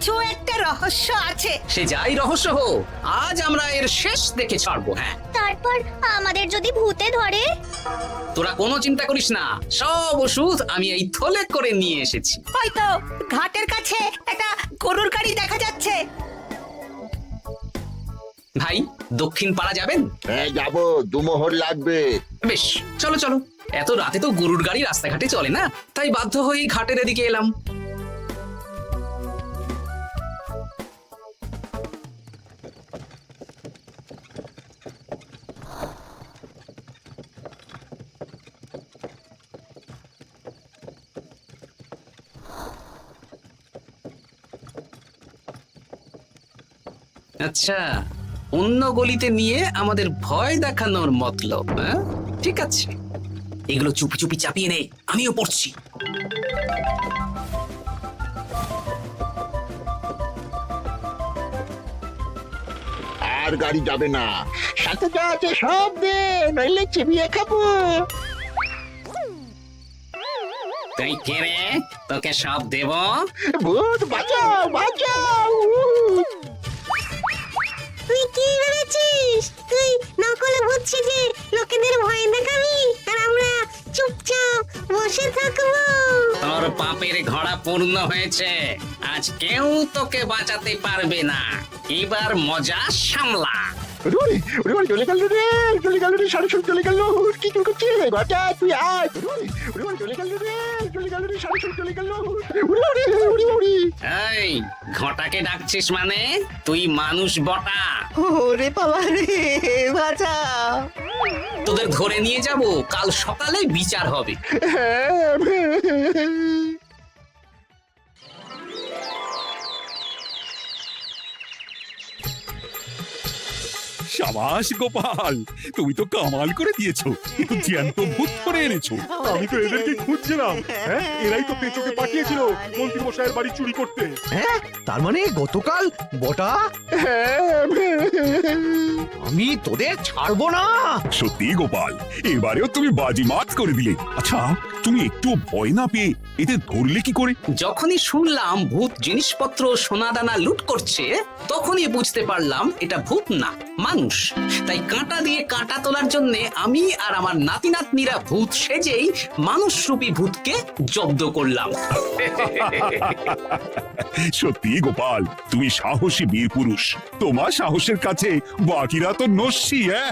কিছু একটা রহস্য আছে। সে যাই রহস্য হোক, আজ আমরা এর শেষ দেখে ছাড়বো। হ্যাঁ, তারপর আমাদের যদি ভূতে ধরে? তোরা কোনো চিন্তা করিস না, সব ওষুধ আমি এই থলে করে নিয়ে এসেছি। হয়তো ঘাটের কাছে একটা গরুর গাড়ি দেখা যাচ্ছে। ভাই, দক্ষিণ পাড়া যাবেন? হ্যাঁ যাবো, দুমোহর লাগবে। বেশ, চলো চলো। এত রাতে তো গরুর গাড়ি রাস্তাঘাটে চলে না, তাই বাধ্য হয়ে ঘাটের এদিকে এলাম। আচ্ছা, অন্য গলিতে নিয়ে আমাদের ভয় দেখানোর মতলব। হ্যাঁ, ঠিক আছে, এগুলো চুপি চুপি চাপিয়ে নে, আমিও পড়ছি। আর গাড়ি যাবে না, সাথে যা আছে সব দে, নইলে চিবিয়ে খাবো। তুই কে রে? তোকে সব দেব? ভূত বাঁচাও বাঁচাও। তুই কি ভেবেছিস তুই নকলে ভূত সেজে লোকেদের ভয় দেখাবি আর আমরা চুপচাপ বসে থাকবো? তোর পাপের ঘোড়া পূর্ণ হয়েছে, আজ কেউ তোকে বাঁচাতে পারবে না। এবার মজা সামলা। ওরে ওরে ওরে, চলে গেল রে, চলে গেল রে, সাড়ে সব চলে গেল। কি কি করছিস রে ঘটা, তুই আয়। ওরে ওরে ওরে, চলে গেল রে, চলে গেল রে, সাড়ে সব চলে গেল। ওরে ওরে ওরে ওরে। এই ঘটাকে ডাকছিস মানে? তুই মানুষ বটা। ওরে বাবা রে, বাঁচা! তোদের ধরে নিয়ে যাব, কাল সকালে বিচার হবে। সাবাস গোপাল, তুমি তো কামাল করে দিয়েছো, একটু জ্যান্ত ভূত ধরে এনেছো। আমি তো এদেরকে খুঁজছিলাম। হ্যাঁ, এরাই তো পেঁচোকে পাঠিয়েছিল মন্ত্রী মশাইয়ের বাড়ি চুরি করতে। হ্যাঁ, তার মানে গতকাল বটা আমি তোদের ছাড়বো না। সত্যি গোপাল, এবারেও তুমি বাজিমাত করে দিলে। আচ্ছা, তুমি একটু ভয় না পেয়ে এতে ধরলে কি করে? যখনই শুনলাম ভূত জিনিসপত্র সোনাদানা লুট করছে, তখনই বুঝতে পারলাম এটা ভূত না, মানুষ। তাই কাঁটা দিয়ে কাঁটা তোলার জন্য আমি আর আমার নাতি নাতনিরা ভূত সেজেই মানুষরূপী ভূতকে জব্দ করলাম। সত্যি গোপাল, তুমি সাহসী বীর পুরুষ। তোমার সাহসের কাছে বাকিরা তো নস্যি। হ্যাঁ।